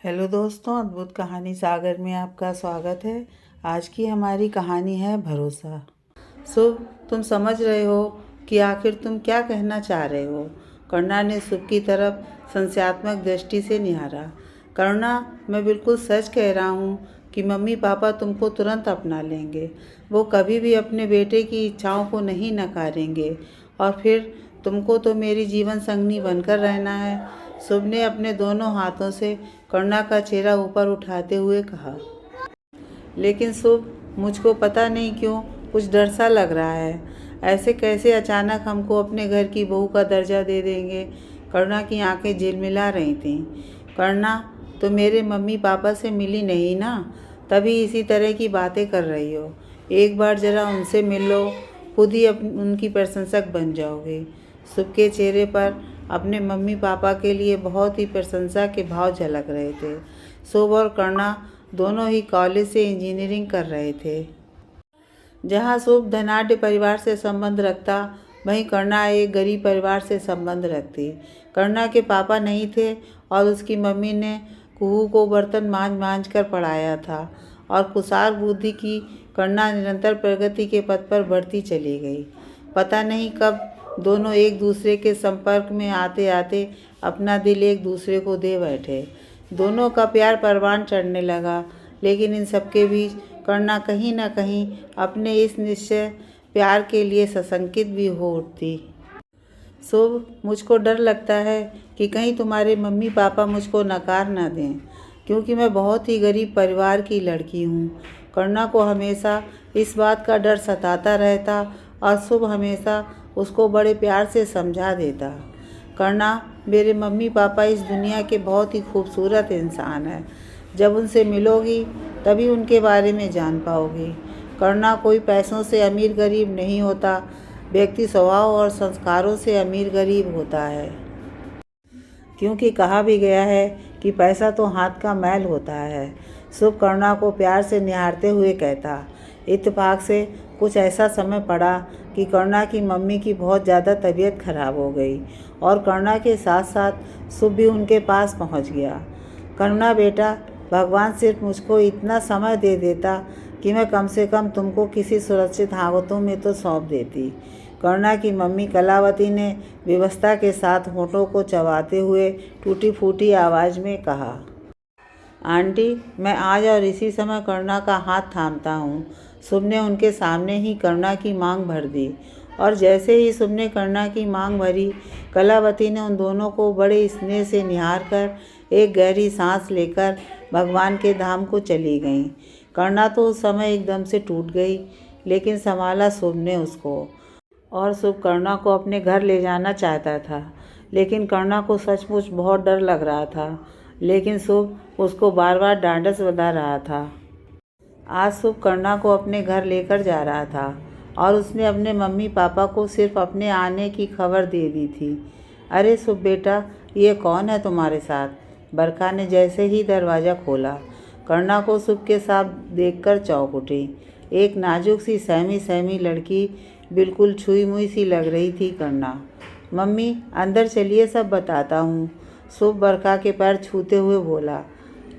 Hello दोस्तों, अद्भुत कहानी सागर में आपका स्वागत है। आज की हमारी कहानी है भरोसा। शुभ, तुम समझ रहे हो कि आखिर तुम क्या कहना चाह रहे हो? करुणा ने शुभ की तरफ संशयात्मक दृष्टि से निहारा। करुणा, मैं बिल्कुल सच कह रहा हूँ कि मम्मी पापा तुमको तुरंत अपना लेंगे। वो कभी भी अपने बेटे की इच्छाओं को नहीं नकारेंगे और फिर तुमको तो मेरी जीवन संगनी बनकर रहना है। शुभ ने अपने दोनों हाथों से करुणा का चेहरा ऊपर उठाते हुए कहा। लेकिन शुभ, मुझको पता नहीं क्यों कुछ डर सा लग रहा है। ऐसे कैसे अचानक हमको अपने घर की बहू का दर्जा दे देंगे? करुणा की आंखें झिलमिला रही थीं। करुणा, तो मेरे मम्मी पापा से मिली नहीं ना, तभी इसी तरह की बातें कर रही हो। एक बार ज़रा उनसे मिल लो, खुद ही उनकी प्रशंसक बन जाओगे। शुभ के चेहरे पर अपने मम्मी पापा के लिए बहुत ही प्रशंसा के भाव झलक रहे थे। शुभ और करुणा दोनों ही कॉलेज से इंजीनियरिंग कर रहे थे। जहाँ शुभ धनाढ्य परिवार से संबंध रखता, वहीं करुणा एक गरीब परिवार से संबंध रखती। करुणा के पापा नहीं थे और उसकी मम्मी ने कुहू को बर्तन मांज मांज कर पढ़ाया था और कुशाग्र बुद्धि की करुणा निरंतर प्रगति के पथ पर बढ़ती चली गई। पता नहीं कब दोनों एक दूसरे के संपर्क में आते आते अपना दिल एक दूसरे को दे बैठे। दोनों का प्यार परवान चढ़ने लगा, लेकिन इन सबके बीच करुणा कहीं न कहीं अपने इस निश्चय प्यार के लिए सशंकित भी हो उठती। शुभ, मुझको डर लगता है कि कहीं तुम्हारे मम्मी पापा मुझको नकार ना दें, क्योंकि मैं बहुत ही गरीब परिवार की लड़की हूँ। करुणा को हमेशा इस बात का डर सताता रहता और शुभ हमेशा उसको बड़े प्यार से समझा देता। करुणा, मेरे मम्मी पापा इस दुनिया के बहुत ही खूबसूरत इंसान हैं। जब उनसे मिलोगी तभी उनके बारे में जान पाओगी। करुणा, कोई पैसों से अमीर गरीब नहीं होता, व्यक्ति स्वभाव और संस्कारों से अमीर गरीब होता है। क्योंकि कहा भी गया है कि पैसा तो हाथ का मैल होता है। शुभ करुणा को प्यार से निहारते हुए कहता। इत्तेफाक से कुछ ऐसा समय पड़ा कि करुणा की मम्मी की बहुत ज़्यादा तबीयत खराब हो गई और करुणा के साथ साथ शुभ भी उनके पास पहुंच गया। करुणा बेटा, भगवान सिर्फ मुझको इतना समय दे देता कि मैं कम से कम तुमको किसी सुरक्षित हाथों में तो सौंप देती। करुणा की मम्मी कलावती ने विवशता के साथ होठों को चबाते हुए टूटी फूटी आवाज़ में कहा। आंटी, मैं आज और इसी समय करुणा का हाथ थामता हूँ। शुभ ने उनके सामने ही करुणा की मांग भर दी और जैसे ही शुभ ने करुणा की मांग भरी, कलावती ने उन दोनों को बड़े स्नेह से निहार कर एक गहरी सांस लेकर भगवान के धाम को चली गईं। करुणा तो उस समय एकदम से टूट गई, लेकिन संभाला शुभ ने उसको। और शुभ करुणा को अपने घर ले जाना चाहता था, लेकिन करुणा को सचमुच बहुत डर लग रहा था। लेकिन शुभ उसको बार बार ढांढस बंधा रहा था। आज शुभ करुणा को अपने घर लेकर जा रहा था और उसने अपने मम्मी पापा को सिर्फ अपने आने की खबर दे दी थी। अरे शुभ बेटा, ये कौन है तुम्हारे साथ? बरखा ने जैसे ही दरवाज़ा खोला, करुणा को शुभ के साथ देखकर चौंक उठी। एक नाजुक सी सहमी सहमी लड़की, बिल्कुल छुई मुई सी लग रही थी करुणा। मम्मी, अंदर चलिए, सब बताता हूँ। शुभ बरखा के पैर छूते हुए बोला।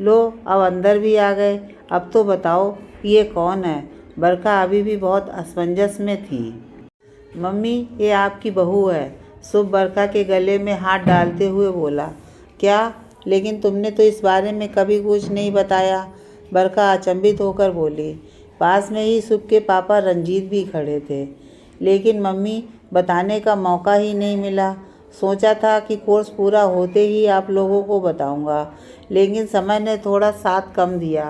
लो, अब अंदर भी आ गए। अब तो बताओ ये कौन है? बरखा अभी भी बहुत असमंजस में थी। मम्मी, ये आपकी बहू है। शुभ बरखा के गले में हाथ डालते हुए बोला। क्या? लेकिन तुमने तो इस बारे में कभी कुछ नहीं बताया। बरखा अचंभित होकर बोली। पास में ही शुभ के पापा रंजीत भी खड़े थे। लेकिन मम्मी, बताने का मौका ही नहीं मिला। सोचा था कि कोर्स पूरा होते ही आप लोगों को बताऊंगा, लेकिन समय ने थोड़ा साथ कम दिया।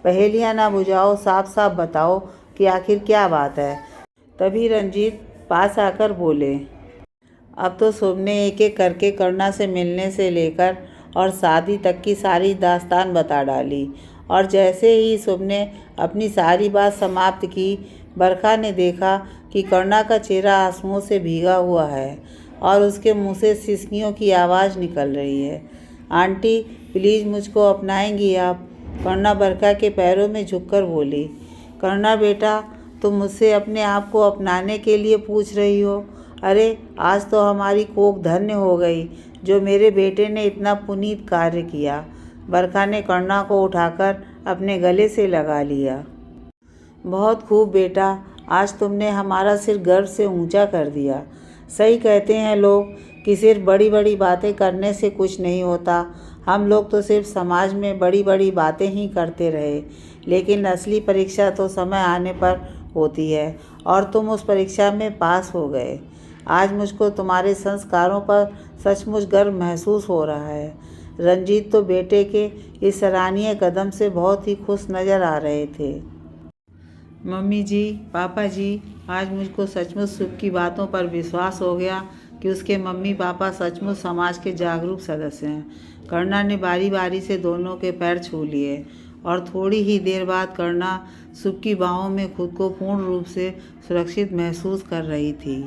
पहेलियां ना बुझाओ, साफ साफ बताओ कि आखिर क्या बात है। तभी रंजीत पास आकर बोले। अब तो शुभ ने एक एक करके करुणा से मिलने से लेकर और शादी तक की सारी दास्तान बता डाली। और जैसे ही शुभ ने अपनी सारी बात समाप्त की, बरखा ने देखा कि करुणा का चेहरा आंसुओं से भीगा हुआ है और उसके मुंह से सिसकियों की आवाज़ निकल रही है। आंटी, प्लीज़ मुझको अपनाएंगी आप? करुणा बरखा के पैरों में झुककर बोली। करुणा बेटा, तुम मुझसे अपने आप को अपनाने के लिए पूछ रही हो? अरे, आज तो हमारी कोख धन्य हो गई जो मेरे बेटे ने इतना पुनीत कार्य किया। बरखा ने करुणा को उठाकर अपने गले से लगा लिया। बहुत खूब बेटा, आज तुमने हमारा सिर गर्व से ऊंचा कर दिया। सही कहते हैं लोग कि सिर्फ बड़ी बड़ी बातें करने से कुछ नहीं होता। हम लोग तो सिर्फ समाज में बड़ी बड़ी बातें ही करते रहे, लेकिन असली परीक्षा तो समय आने पर होती है और तुम उस परीक्षा में पास हो गए। आज मुझको तुम्हारे संस्कारों पर सचमुच गर्व महसूस हो रहा है। रंजीत तो बेटे के इस सराहनीय कदम से बहुत ही खुश नज़र आ रहे थे। मम्मी जी, पापा जी, आज मुझको सचमुच सुख की बातों पर विश्वास हो गया कि उसके मम्मी पापा सचमुच समाज के जागरूक सदस्य हैं। करुणा ने बारी बारी से दोनों के पैर छू लिए और थोड़ी ही देर बाद करुणा सुख की बाहों में खुद को पूर्ण रूप से सुरक्षित महसूस कर रही थी।